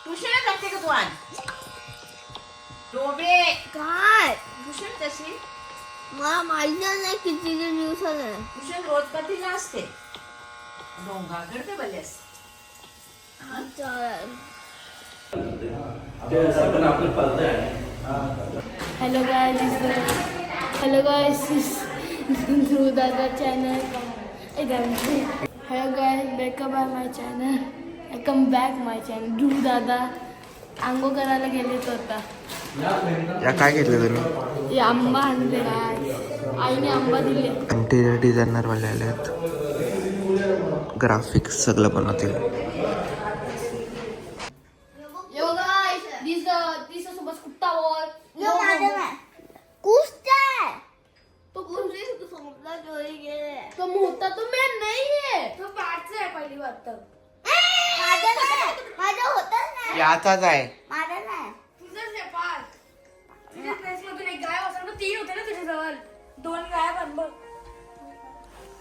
ट्युशनच लागते का तू आज? डोबे काय ट्युशन तशी मला माहिती नाही किती दिवसाला आहे. ट्युशन रोज कधीला असते? डोंगा करते बलेस. Hello guys Dhruv Dada channel. Hello guys welcome back my channel. Dhruv Dada आंघोळ करायला गेले तर आता या काय घेतलं तुम्ही? हे आंबा आणले. आईने आंबा दिले. इंटिरियर डिझायनर वाले आले आहेत. ग्राफिक्स सगळं बनवतील. यो गाइस दिस सोबत कुत्ता वॉर यो माझा नाही. कुस्त्या आहे. तो कुस्ती समजला चोरी गेले. तो मोठा तो मैं नहीं है. तो पार्टचा आहे पहिली बात तर. माझा नाही. माझा होताच नाही. याचाच आहे. माझा नाही. तुझंच आहे पार्ट. तुझ्या ड्रेसमधून एक गायब असं 3 होते ना तुझ्याजवळ. 2 गायब आण बघ.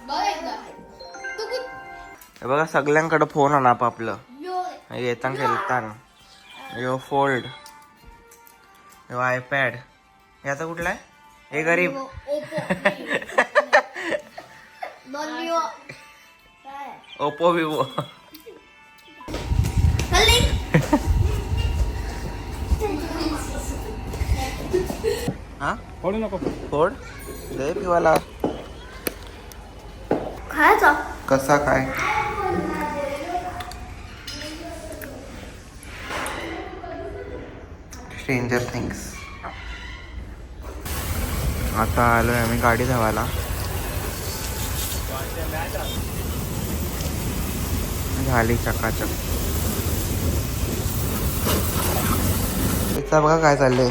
बघ एकदा. तू हे बघा सगळ्यांकडे फोन आणा आपापलं. यो येताना खेळताना. यो फोल्ड. यो आयपॅड. याचा कुठला आहे? हे गरीब. Oppo Vivo. हा फोड नको. फोड दे पिवाला. खायचा कसा काय? Stranger things. आता आलोय आम्ही गाडी धावायला. झाली चकाचक. इथं बघा काय चाललंय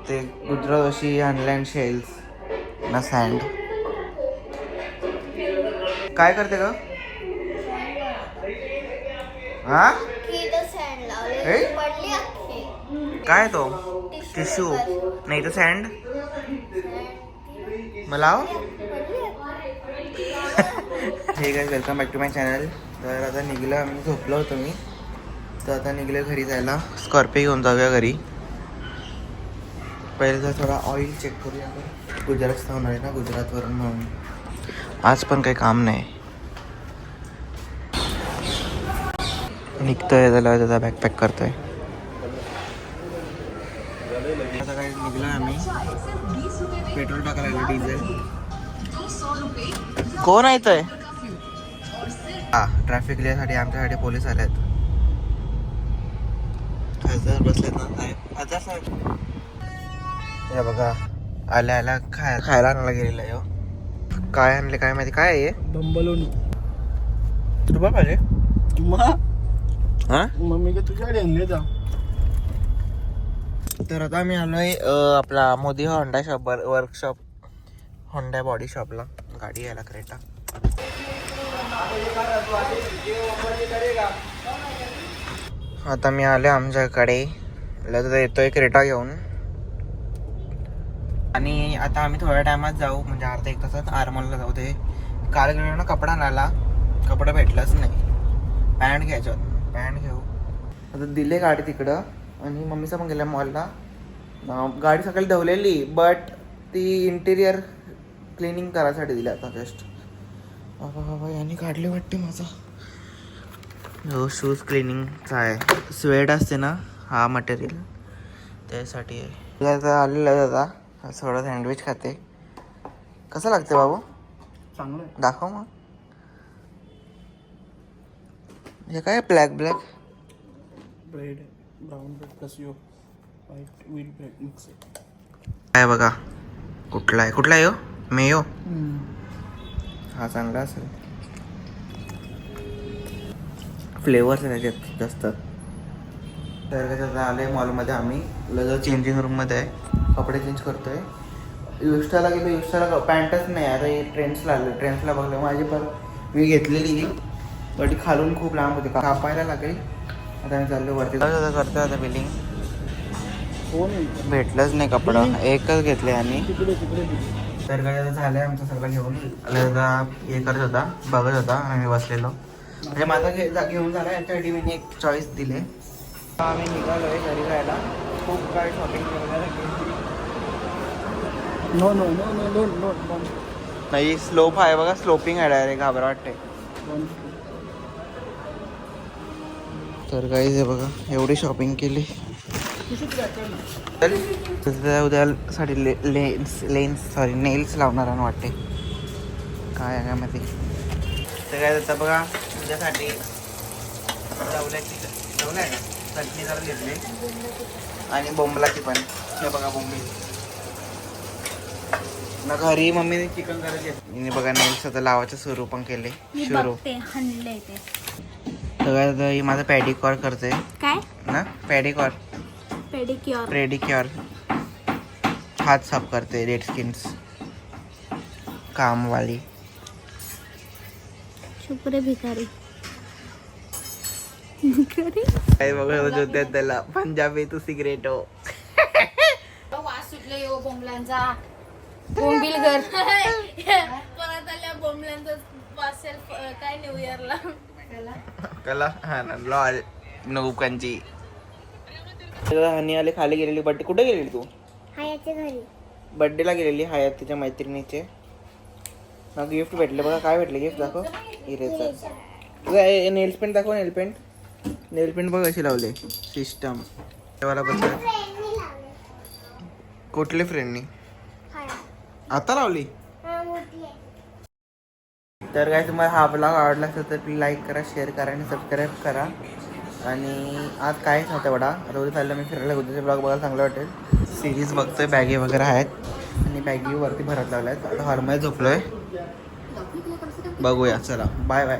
ते. गुजरात अशी ऑनलाईन शेल्स ना सँड. काय करते ग? हा हे? पडली अख्खी. काय तो टिश्यू नाही तो सँड. मला हे काय welcome back to my channel. तर आता निघलं आम्ही. झोपलो होतो मी तर आता निघले घरी जायला. स्कॉर्पिओ घेऊन जाऊया घरी. पहिले तर थोडा ऑइल चेक करूया. गुजरात होणार आहे ना गुजरातवरून म्हणून आज पण काही काम नाही. निघतोय त्याला त्याचा बॅकपॅक करतोय. आता काय निघलं आम्ही. पेट्रोल टाकायला डिझेल. कोण आहे ते? हा ट्रॅफिक लिहायसाठी आमच्यासाठी पोलीस आले आहेत. खासदार बसलेत ना साहेब. खासदार साहेब हे बघा आल्या आल्या खायला आणायला गेलेला आहे. काय आणले काय माहिती. काय आहे बंबलोनी. तुला पाहिजे? हा मम्मी का तुझ्याकडे आणले जा. तर आता आम्ही आलोय आपला Modi Honda shop workshop Honda body शॉपला. गाडी यायला क्रेटा. आता मी आलो आमच्याकडे. येतोय क्रेटा घेऊन. आणि आता आम्ही थोड्या टायमात जाऊ म्हणजे अर्धा 1 तासात आरमॉलला जाऊ. ते काल गेलो ना कपडा आणायला. कपडा भेटलाच नाही. पॅन्ट घ्यायच्या. पॅन्ट घेऊ. आता दिले गाडी तिकडं. आणि मम्मीचा पण गेल्या मॉलला. गाडी सकाळी धवलेली बट ती इंटिरियर क्लिनिंग करायसाठी दिली आता जस्ट. बाबा बाबा याने काढले वाटते माझा. हो शूज क्लिनिंगचा आहे. स्वेट असते ना हा मटेरियल त्यासाठी आहे. आता आलेलं आहे दादा. थोडं सँडविच खाते. कसं लागते बाबू? चांगलं दाखव मग. हे काय black bread brown bread plus यो व्हाईट व्हीट ब्रेड मिक्स. काय बघा कुठला आहे हो? मेयो. हा चांगला असेल. फ्लेवर्स आहे त्याच्यात जास्त. तर कसं आलं आहे मॉलमध्ये आम्ही. लगेच चेंजिंग रूममध्ये आहे. कपडे चेंज करतोय. युस्टाला गेलो. युस्टाला पॅन्टच नाही. आता हे ट्रेंड्सला आलं. ट्रेंड्सला बघलं माझी पण मी घेतलेली पण खालून खूप लांब होते. कापायला लागेल. आता मी चाललो वरती. करतो आता बिलिंग. भेटलंच नाही कपडा. एकच घेतले आणि तर काय झालं आमचं सगळं घेऊन. आता हे करत होता बघत होता आणि मी बसलेलो. म्हणजे माझा घेऊन झाला याच्यासाठी मी एक चॉईस दिले. आम्ही निघालोय घरी जायला. खूप काय शॉपिंग वगैरे केली. No no no no no no no नाही स्लोप आहे बघा, स्लोपिंग आहे डायरेक्ट, घाबरा वाटते. तर काही हे बघा एवढी शॉपिंग केली. उद्या साठी नेल्स लावणार आहे वाटते. काय आहे मध्ये तर काय जातं बघा तुझ्यासाठी रवल्याची रवल्या का चटणी जरा घेतली आणि बोंबलाची पण. हे बघा बोंबील ना घरी मम्मीने चिकन करत घेतली बघा. नेल्स आता लावायचं सुरू पण केले सुरू. तर काय ही माझं पॅडिक्युअर करते काय ना. पॅडिक्युअर हात साफ करते. डेड स्किन्स कामवाली. शुक्र भिकारी काय बघत होत्या त्याला पंजाबी तू सिगरेट हो. वास सुटले यो बोंबलांचा. बोंबील घर परत आल्या बोंबलांचा वास काय न्यू इयरला कला हा ना लॉल नौकांची. हनी आले खाली गेलेली. बड्डे कुठे गेलेली तू? हायाच्या घरी बड्डेला गेलेली हयात तिच्या मैत्रिणीचे. ना गिफ्ट भेटले बघा. काय भेटले गिफ्ट दाखव. हिरेचं तुझा नेल पेंट दाखव. नेल पेंट बघ कशी लावले सिस्टम. तेव्हा बस कुठली फ्रेंडनी आता लावली. तर काय तुम्हाला हा ब्लॉग आवडला असेल तर प्लीज लाईक करा, शेअर करा आणि सबस्क्राईब करा. आणि आज काहीच नव्हतं एवढा. आता उद्या चाललं मी फिरायला. उद्याचे ब्लॉग बघायला चांगलं वाटेल. सिरीज बघतोय. बॅगी वगैरे आहेत आणि बॅगी वरती भरत लावल्या आहेत. आता हॉलमध्ये झोपलोय. बघूया चला. Bye bye.